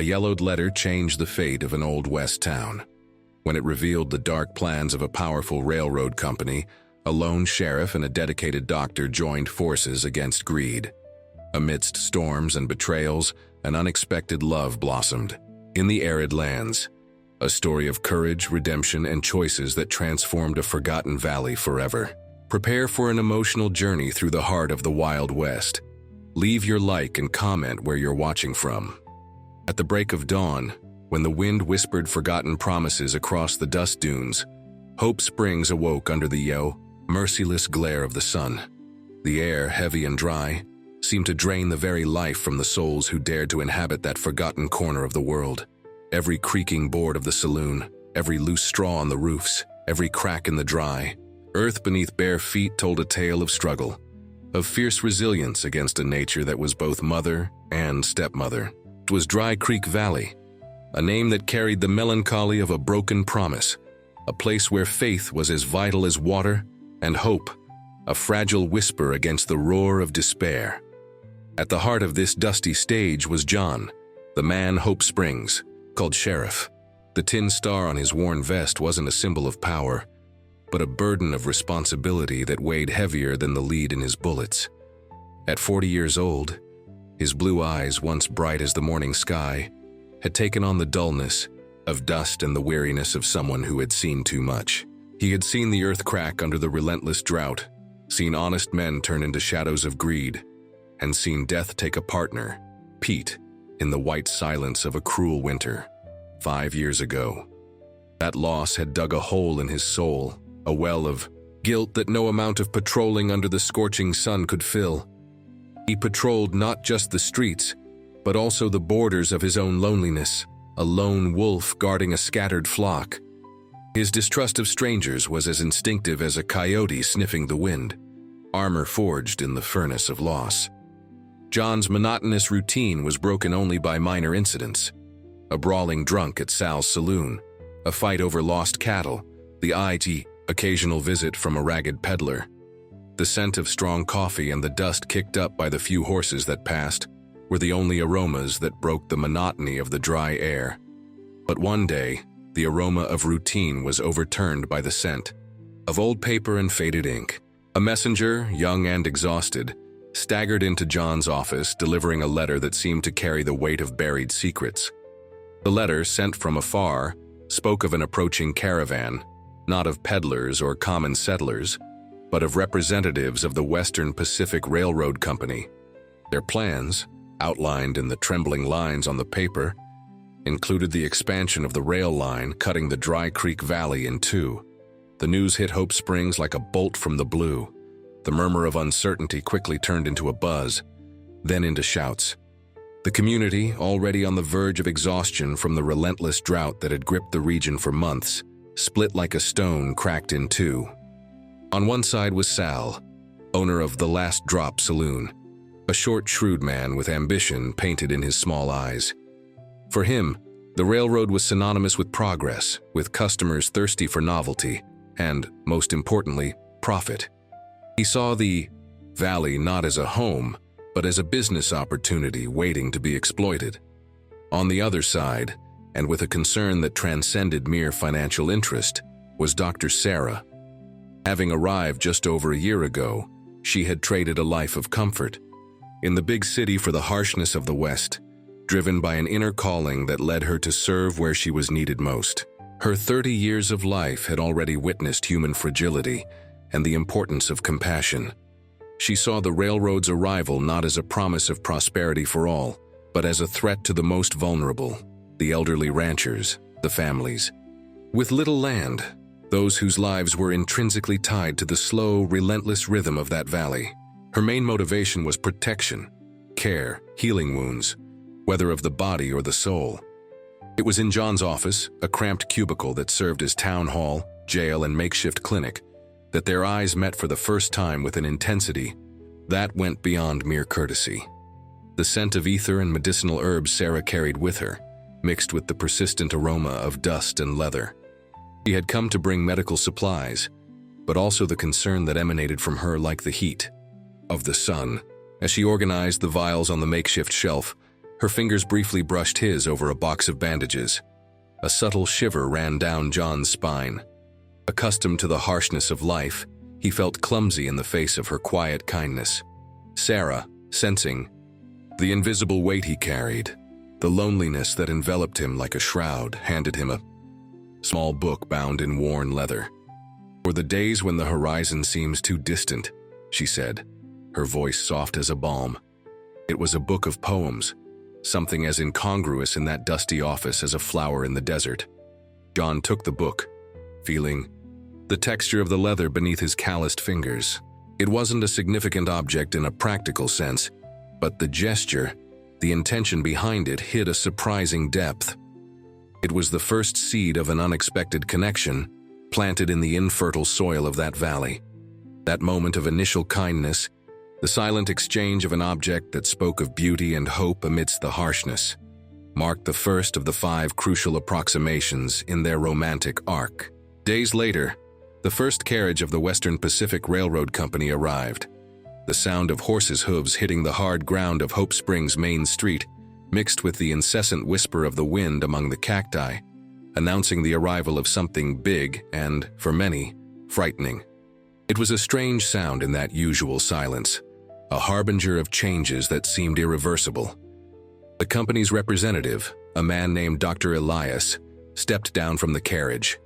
A yellowed letter changed the fate of an old West town. When it revealed the dark plans of a powerful railroad company, a lone sheriff and a dedicated doctor joined forces against greed. Amidst storms and betrayals, an unexpected love blossomed. In the arid lands, a story of courage, redemption, and choices that transformed a forgotten valley forever. Prepare for an emotional journey through the heart of the Wild West. Leave your like and comment where you're watching from. At the break of dawn, when the wind whispered forgotten promises across the dust dunes, Hope Springs awoke under the merciless glare of the sun. The air, heavy and dry, seemed to drain the very life from the souls who dared to inhabit that forgotten corner of the world. Every creaking board of the saloon, every loose straw on the roofs, every crack in the dry earth beneath bare feet told a tale of struggle, of fierce resilience against a nature that was both mother and stepmother. It was Dry Creek Valley, a name that carried the melancholy of a broken promise, a place where faith was as vital as water, and hope, a fragile whisper against the roar of despair. At the heart of this dusty stage was John, the man Hope Springs called Sheriff. The tin star on his worn vest wasn't a symbol of power, but a burden of responsibility that weighed heavier than the lead in his bullets. At 40 years old, his blue eyes, once bright as the morning sky, had taken on the dullness of dust and the weariness of someone who had seen too much. He had seen the earth crack under the relentless drought, seen honest men turn into shadows of greed, and seen death take a partner, Pete, in the white silence of a cruel winter. 5 years ago, that loss had dug a hole in his soul, a well of guilt that no amount of patrolling under the scorching sun could fill. He patrolled not just the streets, but also the borders of his own loneliness, a lone wolf guarding a scattered flock. His distrust of strangers was as instinctive as a coyote sniffing the wind, armor forged in the furnace of loss. John's monotonous routine was broken only by minor incidents: a brawling drunk at Sal's saloon, a fight over lost cattle, the occasional visit from a ragged peddler. The scent of strong coffee and the dust kicked up by the few horses that passed were the only aromas that broke the monotony of the dry air. But one day, the aroma of routine was overturned by the scent of old paper and faded ink. A messenger, young and exhausted, staggered into John's office, delivering a letter that seemed to carry the weight of buried secrets. The letter, sent from afar, spoke of an approaching caravan, not of peddlers or common settlers, but of representatives of the Western Pacific Railroad Company. Their plans, outlined in the trembling lines on the paper, included the expansion of the rail line cutting the Dry Creek Valley in two. The news hit Hope Springs like a bolt from the blue. The murmur of uncertainty quickly turned into a buzz, then into shouts. The community, already on the verge of exhaustion from the relentless drought that had gripped the region for months, split like a stone cracked in two. On one side was Sal, owner of the Last Drop Saloon, a short, shrewd man with ambition painted in his small eyes. For him, the railroad was synonymous with progress, with customers thirsty for novelty, and, most importantly, profit. He saw the valley not as a home, but as a business opportunity waiting to be exploited. On the other side, and with a concern that transcended mere financial interest, was Dr. Sarah. Having arrived just over a year ago, she had traded a life of comfort in the big city for the harshness of the West, driven by an inner calling that led her to serve where she was needed most. Her 30 years of life had already witnessed human fragility and the importance of compassion. She saw the railroad's arrival not as a promise of prosperity for all, but as a threat to the most vulnerable, the elderly ranchers, the families with little land, those whose lives were intrinsically tied to the slow, relentless rhythm of that valley. Her main motivation was protection, care, healing wounds, whether of the body or the soul. It was in John's office, a cramped cubicle that served as town hall, jail, and makeshift clinic, that their eyes met for the first time with an intensity that went beyond mere courtesy. The scent of ether and medicinal herbs Sarah carried with her, mixed with the persistent aroma of dust and leather. She had come to bring medical supplies, but also the concern that emanated from her like the heat of the sun. As she organized the vials on the makeshift shelf, Her fingers briefly brushed his over a box of bandages. A subtle shiver ran down John's spine. Accustomed to the harshness of life, he felt clumsy in the face of her quiet kindness. Sarah, sensing the invisible weight he carried, the loneliness that enveloped him like a shroud, handed him a small book bound in worn leather. "For the days when the horizon seems too distant," she said, her voice soft as a balm. It was a book of poems, something as incongruous in that dusty office as a flower in the desert. John took the book, feeling the texture of the leather beneath his calloused fingers. It wasn't a significant object in a practical sense, but the gesture, the intention behind it, hid a surprising depth. It was the first seed of an unexpected connection, planted in the infertile soil of that valley. That moment of initial kindness, the silent exchange of an object that spoke of beauty and hope amidst the harshness, marked the first of the 5 crucial approximations in their romantic arc. Days later, the first carriage of the Western Pacific Railroad Company arrived. The sound of horses' hooves hitting the hard ground of Hope Springs' main street mixed with the incessant whisper of the wind among the cacti, announcing the arrival of something big and, for many, frightening. It was a strange sound in that usual silence, a harbinger of changes that seemed irreversible. The company's representative, a man named Dr. Elias, stepped down from the carriage.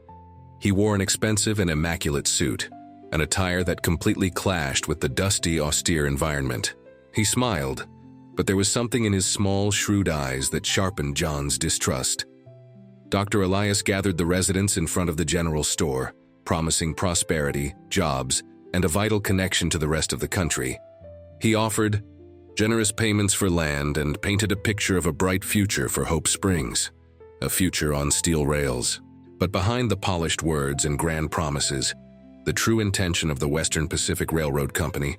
He wore an expensive and immaculate suit, an attire that completely clashed with the dusty, austere environment. He smiled, but there was something in his small, shrewd eyes that sharpened John's distrust. Dr. Elias gathered the residents in front of the general store, promising prosperity, jobs, and a vital connection to the rest of the country. He offered generous payments for land and painted a picture of a bright future for Hope Springs, a future on steel rails. But behind the polished words and grand promises, the true intention of the Western Pacific Railroad Company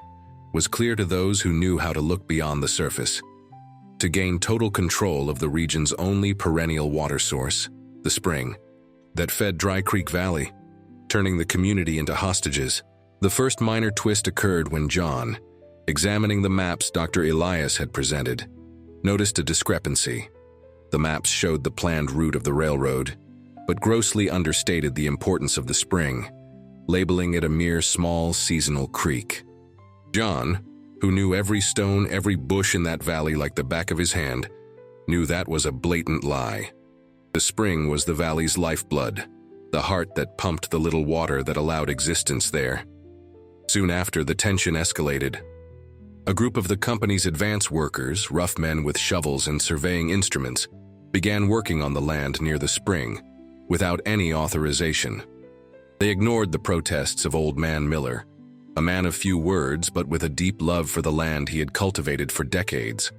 was clear to those who knew how to look beyond the surface. To gain total control of the region's only perennial water source, the spring, that fed Dry Creek Valley, turning the community into hostages. The first minor twist occurred when John, examining the maps Dr. Elias had presented, noticed a discrepancy. The maps showed the planned route of the railroad, but grossly understated the importance of the spring, labeling it a mere small seasonal creek. John, who knew every stone, every bush in that valley like the back of his hand, knew that was a blatant lie. The spring was the valley's lifeblood, the heart that pumped the little water that allowed existence there. Soon after, the tension escalated. A group of the company's advance workers, rough men with shovels and surveying instruments, began working on the land near the spring, without any authorization. They ignored the protests of Old Man Miller, a man of few words but with a deep love for the land he had cultivated for decades.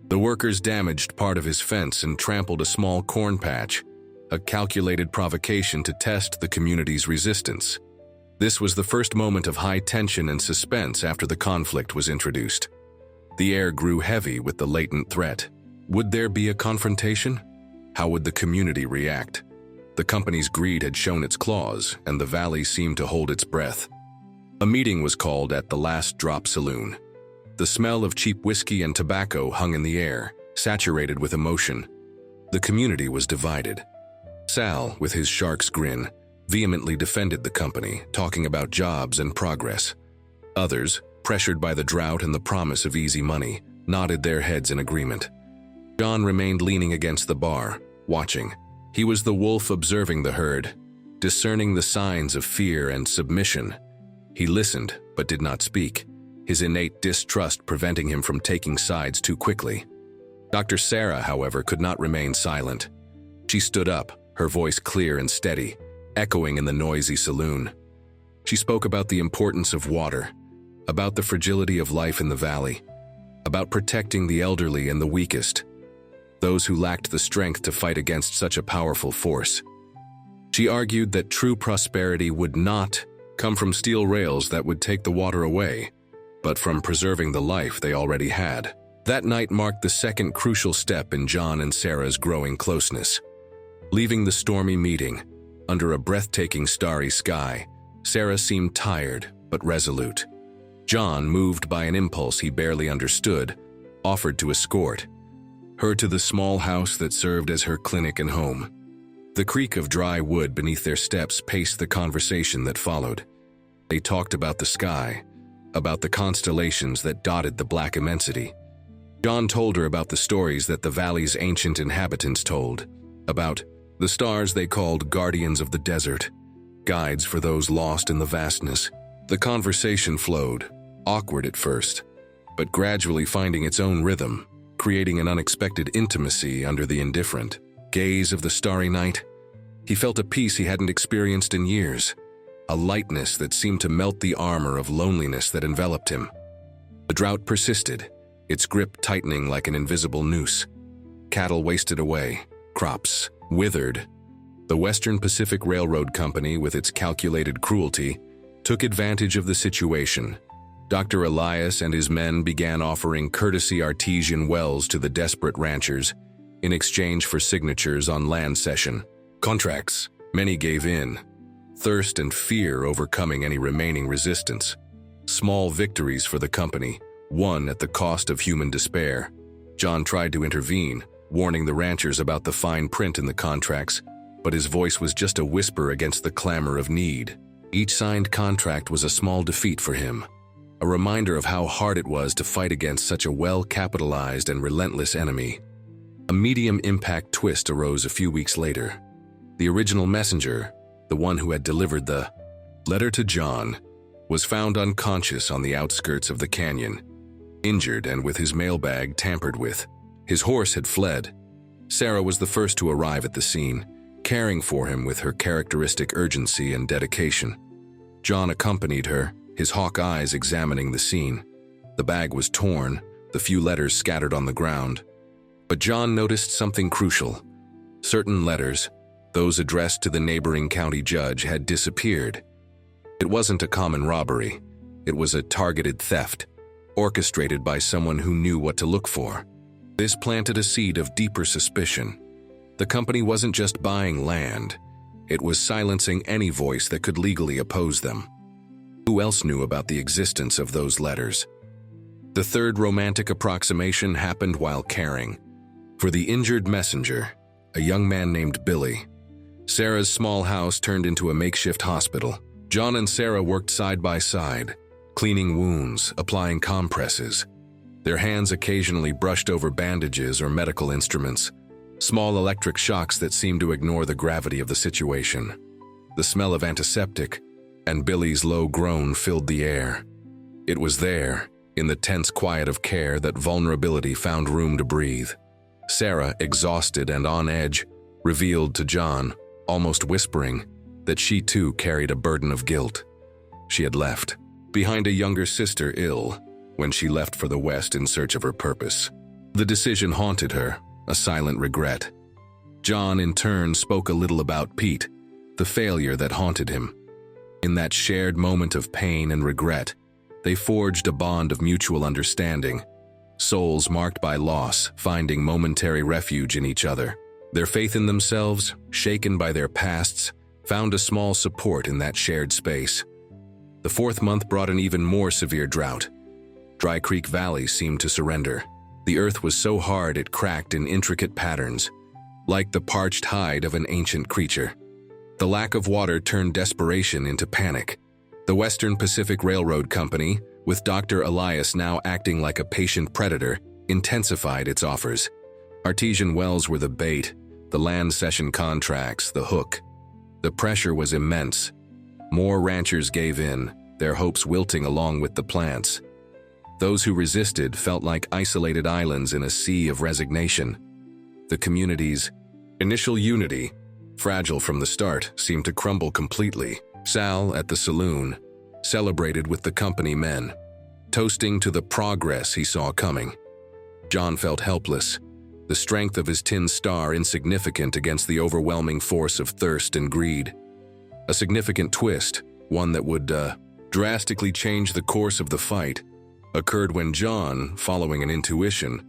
The workers damaged part of his fence and trampled a small corn patch, a calculated provocation to test the community's resistance. This was the first moment of high tension and suspense after the conflict was introduced. The air grew heavy with the latent threat. Would there be a confrontation? How would the community react? The company's greed had shown its claws, and the valley seemed to hold its breath. A meeting was called at the Last Drop Saloon. The smell of cheap whiskey and tobacco hung in the air, saturated with emotion. The community was divided. Sal, with his shark's grin, vehemently defended the company, talking about jobs and progress. Others, pressured by the drought and the promise of easy money, nodded their heads in agreement. John remained leaning against the bar, watching. He was the wolf observing the herd, discerning the signs of fear and submission. He listened, but did not speak, his innate distrust preventing him from taking sides too quickly. Dr. Sarah, however, could not remain silent. She stood up, her voice clear and steady, echoing in the noisy saloon. She spoke about the importance of water, about the fragility of life in the valley, about protecting the elderly and the weakest, those who lacked the strength to fight against such a powerful force. She argued that true prosperity would not come from steel rails that would take the water away, but from preserving the life they already had. That night marked the second crucial step in John and Sarah's growing closeness. Leaving the stormy meeting, under a breathtaking starry sky, Sarah seemed tired but resolute. John, moved by an impulse he barely understood, offered to escort. her to the small house that served as her clinic and home. The creak of dry wood beneath their steps paced the conversation that followed. They talked about the sky, about the constellations that dotted the black immensity. John told her about the stories that the valley's ancient inhabitants told, about the stars they called guardians of the desert, guides for those lost in the vastness. The conversation flowed, awkward at first, but gradually finding its own rhythm, creating an unexpected intimacy under the indifferent gaze of the starry night. He felt a peace he hadn't experienced in years, a lightness that seemed to melt the armor of loneliness that enveloped him. The drought persisted, its grip tightening like an invisible noose. Cattle wasted away, crops withered. The Western Pacific Railroad Company, with its calculated cruelty, took advantage of the situation. Dr. Elias and his men began offering courtesy artesian wells to the desperate ranchers in exchange for signatures on land cession contracts. Many gave in, thirst and fear overcoming any remaining resistance. Small victories for the company, won at the cost of human despair. John tried to intervene, warning the ranchers about the fine print in the contracts, but his voice was just a whisper against the clamor of need. Each signed contract was a small defeat for him, a reminder of how hard it was to fight against such a well-capitalized and relentless enemy. A medium-impact twist arose a few weeks later. The original messenger, the one who had delivered the letter to John, was found unconscious on the outskirts of the canyon, injured and with his mailbag tampered with. His horse had fled. Sarah was the first to arrive at the scene, caring for him with her characteristic urgency and dedication. John accompanied her, his hawk eyes examining the scene. The bag was torn, the few letters scattered on the ground. But John noticed something crucial. Certain letters, those addressed to the neighboring county judge, had disappeared. It wasn't a common robbery. It was a targeted theft, orchestrated by someone who knew what to look for. This planted a seed of deeper suspicion. The company wasn't just buying land. It was silencing any voice that could legally oppose them. Who else knew about the existence of those letters? The third romantic approximation happened while caring for the injured messenger, a young man named Billy. Sarah's small house turned into a makeshift hospital. John and Sarah worked side by side, cleaning wounds, applying compresses. Their hands occasionally brushed over bandages or medical instruments, small electric shocks that seemed to ignore the gravity of the situation. The smell of antiseptic and Billy's low groan filled the air. It was there, in the tense quiet of care, that vulnerability found room to breathe. Sarah, exhausted and on edge, revealed to John, almost whispering, that she too carried a burden of guilt. She had left behind a younger sister ill when she left for the West in search of her purpose. The decision haunted her, a silent regret. John, in turn, spoke a little about Pete, the failure that haunted him. In that shared moment of pain and regret, they forged a bond of mutual understanding, souls marked by loss, finding momentary refuge in each other. Their faith in themselves, shaken by their pasts, found a small support in that shared space. The fourth month brought an even more severe drought. Dry Creek Valley seemed to surrender. The earth was so hard it cracked in intricate patterns, like the parched hide of an ancient creature. The lack of water turned desperation into panic. The Western Pacific Railroad Company, with Dr. Elias now acting like a patient predator, intensified its offers. Artesian wells were the bait, the land cession contracts the hook. The pressure was immense. More ranchers gave in, their hopes wilting along with the plants. Those who resisted felt like isolated islands in a sea of resignation. The community's initial unity, fragile from the start, seemed to crumble completely. Sal, at the saloon, celebrated with the company men, toasting to the progress he saw coming. John felt helpless, the strength of his tin star insignificant against the overwhelming force of thirst and greed. A significant twist, one that would drastically change the course of the fight, occurred when John, following an intuition,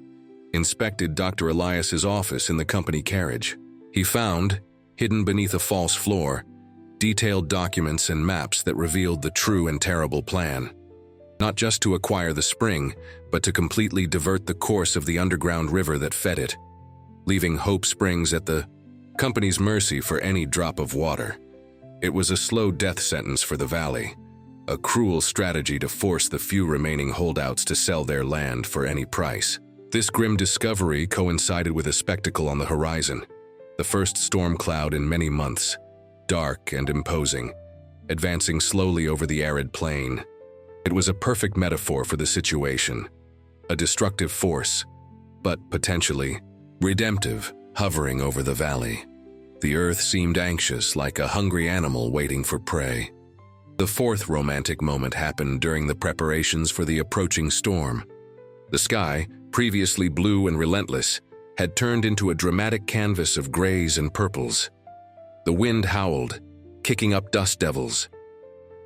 inspected Dr. Elias's office in the company carriage. He found, hidden beneath a false floor, detailed documents and maps that revealed the true and terrible plan. Not just to acquire the spring, but to completely divert the course of the underground river that fed it, leaving Hope Springs at the company's mercy for any drop of water. It was a slow death sentence for the valley, a cruel strategy to force the few remaining holdouts to sell their land for any price. This grim discovery coincided with a spectacle on the horizon, the first storm cloud in many months, dark and imposing, advancing slowly over the arid plain. It was a perfect metaphor for the situation, a destructive force, but potentially redemptive, hovering over the valley. The earth seemed anxious, like a hungry animal waiting for prey. The fourth romantic moment happened during the preparations for the approaching storm. The sky, previously blue and relentless, had turned into a dramatic canvas of grays and purples. The wind howled, kicking up dust devils.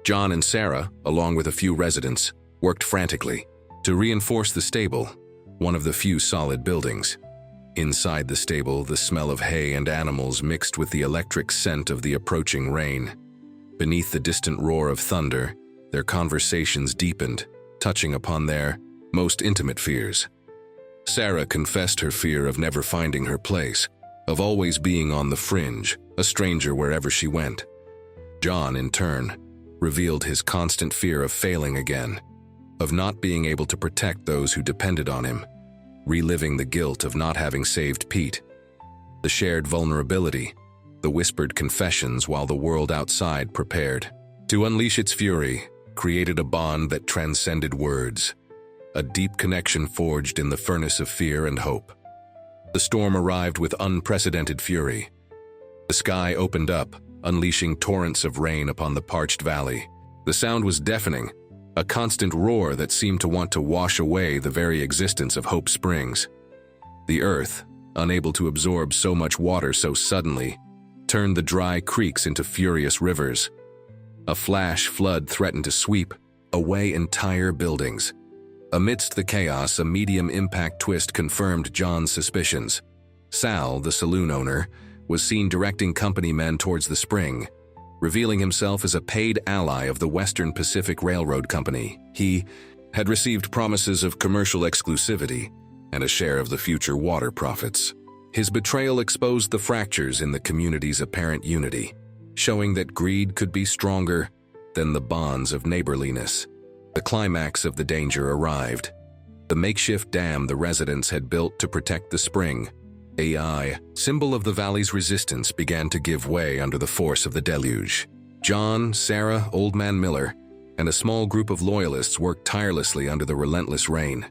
John and Sarah, along with a few residents, worked frantically to reinforce the stable, one of the few solid buildings. Inside the stable, the smell of hay and animals mixed with the electric scent of the approaching rain. Beneath the distant roar of thunder, their conversations deepened, touching upon their most intimate fears. Sarah confessed her fear of never finding her place, of always being on the fringe, a stranger wherever she went. John, in turn, revealed his constant fear of failing again, of not being able to protect those who depended on him, reliving the guilt of not having saved Pete. The shared vulnerability, the whispered confessions while the world outside prepared to unleash its fury, created a bond that transcended words, a deep connection forged in the furnace of fear and hope. The storm arrived with unprecedented fury. The sky opened up, unleashing torrents of rain upon the parched valley. The sound was deafening, a constant roar that seemed to want to wash away the very existence of Hope Springs. The earth, unable to absorb so much water so suddenly, turned the dry creeks into furious rivers. A flash flood threatened to sweep away entire buildings. Amidst the chaos, a medium-impact twist confirmed John's suspicions. Sal, the saloon owner, was seen directing company men towards the spring, revealing himself as a paid ally of the Western Pacific Railroad Company. He had received promises of commercial exclusivity and a share of the future water profits. His betrayal exposed the fractures in the community's apparent unity, showing that greed could be stronger than the bonds of neighborliness. The climax of the danger arrived. The makeshift dam the residents had built to protect the spring, AI, symbol of the valley's resistance, began to give way under the force of the deluge. John, Sarah, Old Man Miller, and a small group of loyalists worked tirelessly under the relentless rain.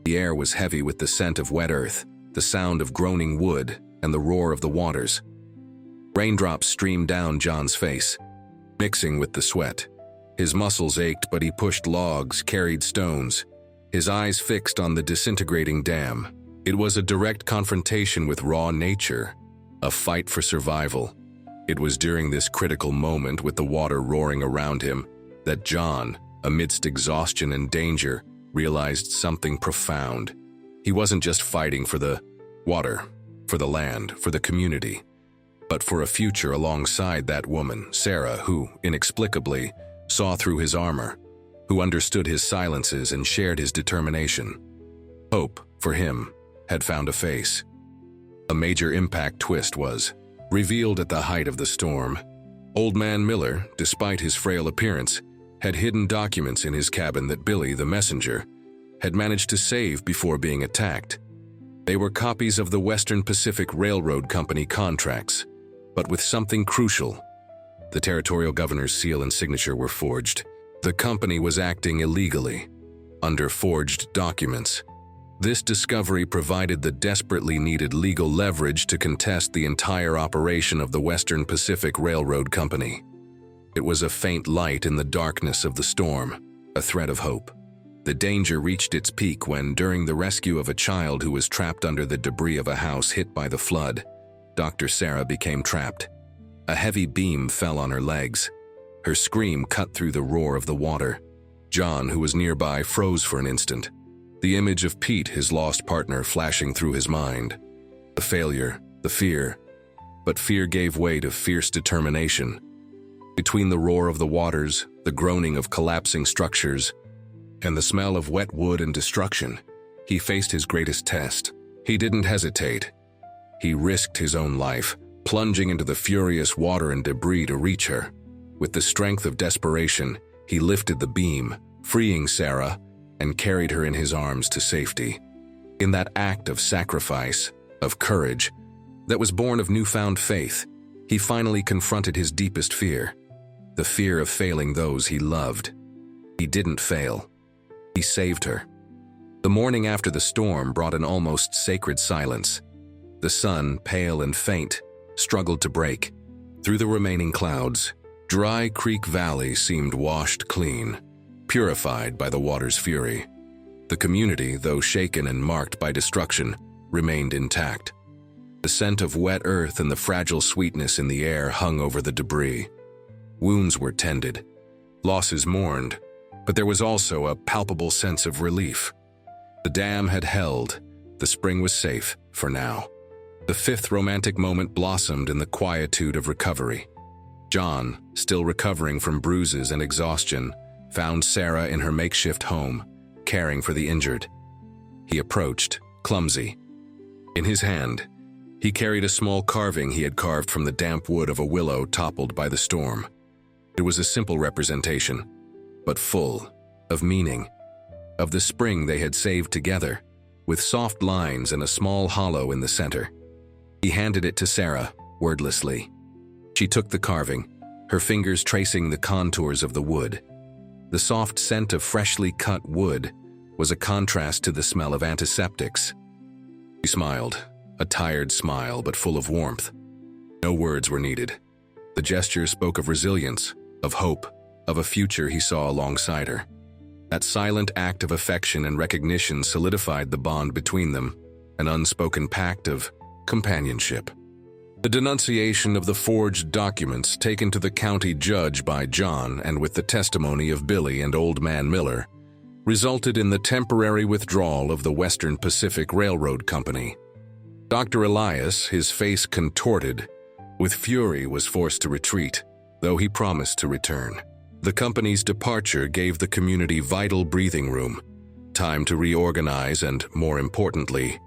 The air was heavy with the scent of wet earth, the sound of groaning wood, and the roar of the waters. Raindrops streamed down John's face, mixing with the sweat. His muscles ached, but he pushed logs, carried stones, his eyes fixed on the disintegrating dam. It was a direct confrontation with raw nature, a fight for survival. It was during this critical moment, with the water roaring around him, that John, amidst exhaustion and danger, realized something profound. He wasn't just fighting for the water, for the land, for the community, but for a future alongside that woman, Sarah, who, inexplicably, saw through his armor, who understood his silences and shared his determination. Hope, for him, had found a face. A major impact twist was revealed at the height of the storm. Old Man Miller, despite his frail appearance, had hidden documents in his cabin that Billy, the messenger, had managed to save before being attacked. They were copies of the Western Pacific Railroad Company contracts, but with something crucial. The territorial governor's seal and signature were forged. The company was acting illegally, under forged documents. This discovery provided the desperately needed legal leverage to contest the entire operation of the Western Pacific Railroad Company. It was a faint light in the darkness of the storm, a thread of hope. The danger reached its peak when, during the rescue of a child who was trapped under the debris of a house hit by the flood, Dr. Sarah became trapped. A heavy beam fell on her legs. Her scream cut through the roar of the water. John, who was nearby, froze for an instant, the image of Pete, his lost partner, flashing through his mind. The failure, the fear. But fear gave way to fierce determination. Between the roar of the waters, the groaning of collapsing structures, and the smell of wet wood and destruction, he faced his greatest test. He didn't hesitate. He risked his own life, plunging into the furious water and debris to reach her. With the strength of desperation, he lifted the beam, freeing Sarah, and carried her in his arms to safety. In that act of sacrifice, of courage, that was born of newfound faith, he finally confronted his deepest fear, the fear of failing those he loved. He didn't fail. He saved her. The morning after the storm brought an almost sacred silence. The sun, pale and faint, struggled to break. Through the remaining clouds, Dry Creek Valley seemed washed clean, purified by the water's fury. The community, though shaken and marked by destruction, remained intact. The scent of wet earth and the fragile sweetness in the air hung over the debris. Wounds were tended, losses mourned, but there was also a palpable sense of relief. The dam had held, the spring was safe for now. The fifth romantic moment blossomed in the quietude of recovery. John, still recovering from bruises and exhaustion, found Sarah in her makeshift home, caring for the injured. He approached, clumsy. In his hand, he carried a small carving he had carved from the damp wood of a willow toppled by the storm. It was a simple representation, but full of meaning, of the spring they had saved together, with soft lines and a small hollow in the center. He handed it to Sarah, wordlessly. She took the carving, her fingers tracing the contours of the wood. The soft scent of freshly cut wood was a contrast to the smell of antiseptics. She smiled, a tired smile but full of warmth. No words were needed. The gesture spoke of resilience, of hope, of a future he saw alongside her. That silent act of affection and recognition solidified the bond between them, an unspoken pact of companionship. The denunciation of the forged documents taken to the county judge by John and with the testimony of Billy and Old Man Miller resulted in the temporary withdrawal of the Western Pacific Railroad Company. Dr. Elias, his face contorted with fury, was forced to retreat, though he promised to return. The company's departure gave the community vital breathing room, time to reorganize and, more importantly,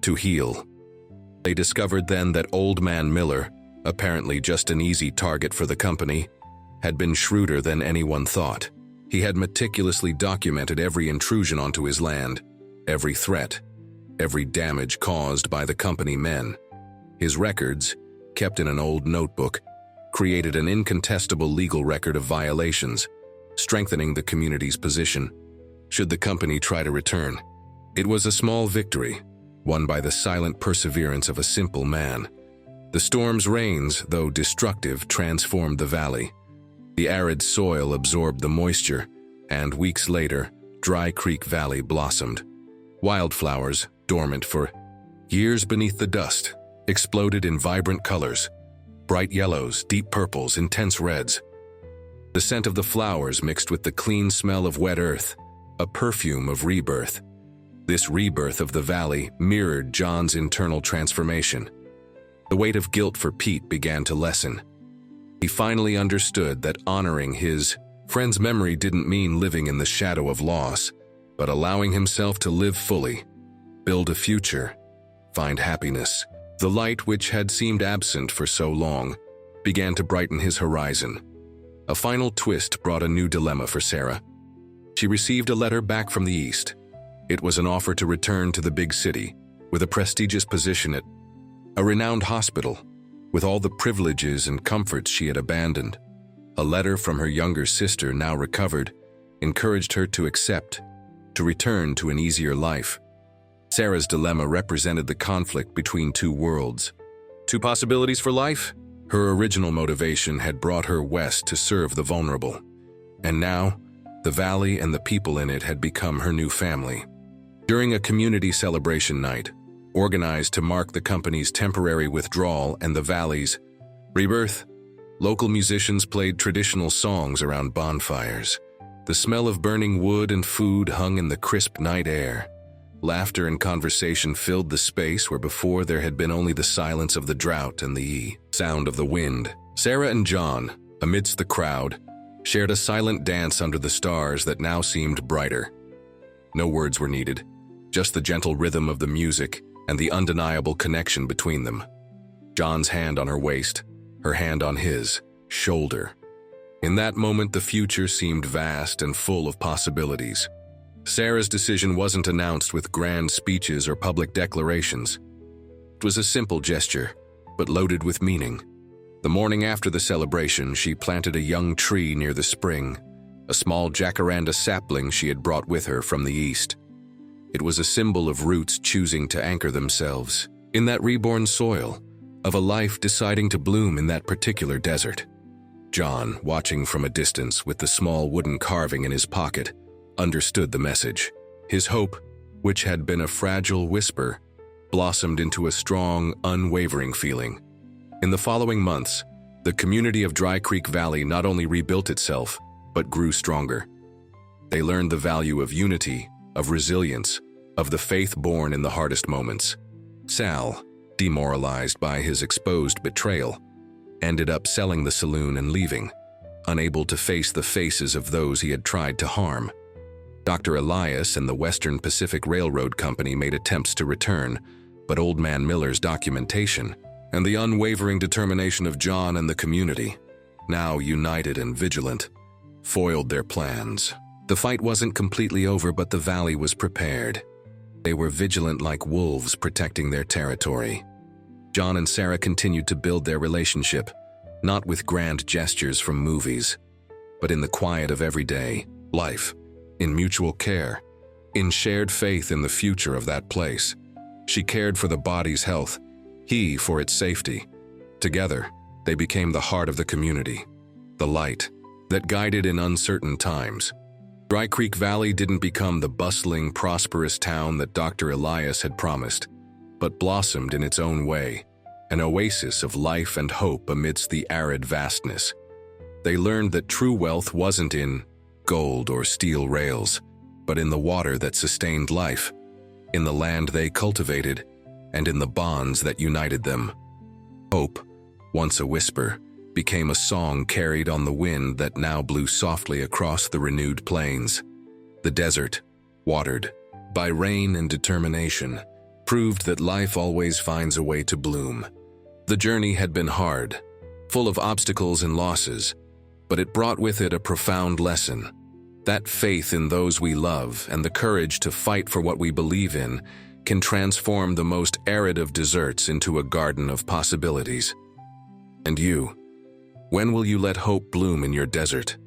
to heal. They discovered then that Old Man Miller, apparently just an easy target for the company, had been shrewder than anyone thought. He had meticulously documented every intrusion onto his land, every threat, every damage caused by the company men. His records, kept in an old notebook, created an incontestable legal record of violations, strengthening the community's position should the company try to return. It was a small victory, won by the silent perseverance of a simple man. The storm's rains, though destructive, transformed the valley. The arid soil absorbed the moisture, and weeks later, Dry Creek Valley blossomed. Wildflowers, dormant for years beneath the dust, exploded in vibrant colors, bright yellows, deep purples, intense reds. The scent of the flowers mixed with the clean smell of wet earth, a perfume of rebirth. This rebirth of the valley mirrored John's internal transformation. The weight of guilt for Pete began to lessen. He finally understood that honoring his friend's memory didn't mean living in the shadow of loss, but allowing himself to live fully, build a future, find happiness. The light which had seemed absent for so long began to brighten his horizon. A final twist brought a new dilemma for Sarah. She received a letter back from the east. It was an offer to return to the big city, with a prestigious position at a renowned hospital, with all the privileges and comforts she had abandoned. A letter from her younger sister, now recovered, encouraged her to accept, to return to an easier life. Sarah's dilemma represented the conflict between two worlds. Two possibilities for life? Her original motivation had brought her west to serve the vulnerable. And now, the valley and the people in it had become her new family. During a community celebration night, organized to mark the company's temporary withdrawal and the valley's rebirth, local musicians played traditional songs around bonfires. The smell of burning wood and food hung in the crisp night air. Laughter and conversation filled the space where before there had been only the silence of the drought and the sound of the wind. Sarah and John, amidst the crowd, shared a silent dance under the stars that now seemed brighter. No words were needed, just the gentle rhythm of the music and the undeniable connection between them. John's hand on her waist, her hand on his shoulder. In that moment, the future seemed vast and full of possibilities. Sarah's decision wasn't announced with grand speeches or public declarations. It was a simple gesture, but loaded with meaning. The morning after the celebration, she planted a young tree near the spring, a small jacaranda sapling she had brought with her from the east. It was a symbol of roots choosing to anchor themselves in that reborn soil, of a life deciding to bloom in that particular desert. John, watching from a distance with the small wooden carving in his pocket, understood the message. His hope, which had been a fragile whisper, blossomed into a strong, unwavering feeling. In the following months, the community of Dry Creek Valley not only rebuilt itself, but grew stronger. They learned the value of unity, of resilience, of the faith born in the hardest moments. Sal, demoralized by his exposed betrayal, ended up selling the saloon and leaving, unable to face the faces of those he had tried to harm. Dr. Elias and the Western Pacific Railroad Company made attempts to return, but Old Man Miller's documentation and the unwavering determination of John and the community, now united and vigilant, foiled their plans. The fight wasn't completely over, but the valley was prepared. They were vigilant like wolves protecting their territory. John and Sarah continued to build their relationship, not with grand gestures from movies, but in the quiet of everyday life, in mutual care, in shared faith in the future of that place. She cared for the body's health, he for its safety. Together, they became the heart of the community, the light that guided in uncertain times. Dry Creek Valley didn't become the bustling, prosperous town that Dr. Elias had promised, but blossomed in its own way, an oasis of life and hope amidst the arid vastness. They learned that true wealth wasn't in gold or steel rails, but in the water that sustained life, in the land they cultivated, and in the bonds that united them. Hope, once a whisper, became a song carried on the wind that now blew softly across the renewed plains. The desert, watered by rain and determination, proved that life always finds a way to bloom. The journey had been hard, full of obstacles and losses, but it brought with it a profound lesson. That faith in those we love and the courage to fight for what we believe in can transform the most arid of deserts into a garden of possibilities. And you, when will you let hope bloom in your desert?